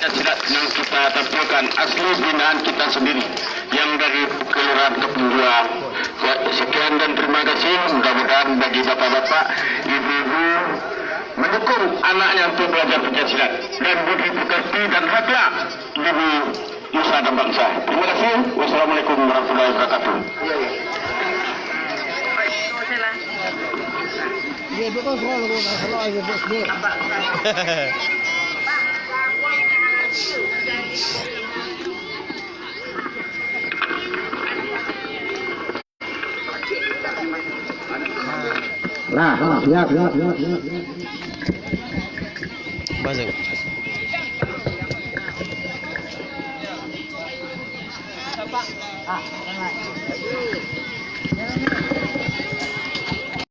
Pancasila yang kita tampilkan asli binaan kita sendiri yang dari Kelurahan Kepungua. Sekian dan terima kasih. Mudah-mudahan bagi bapak-bapak, ibu-ibu mendukung anaknya untuk belajar Pancasila dan budi pekerti dan haknya demi nusa dan bangsa. Terima kasih. Wassalamualaikum warahmatullahi wabarakatuh. Nah, siap. Masuk. Ah,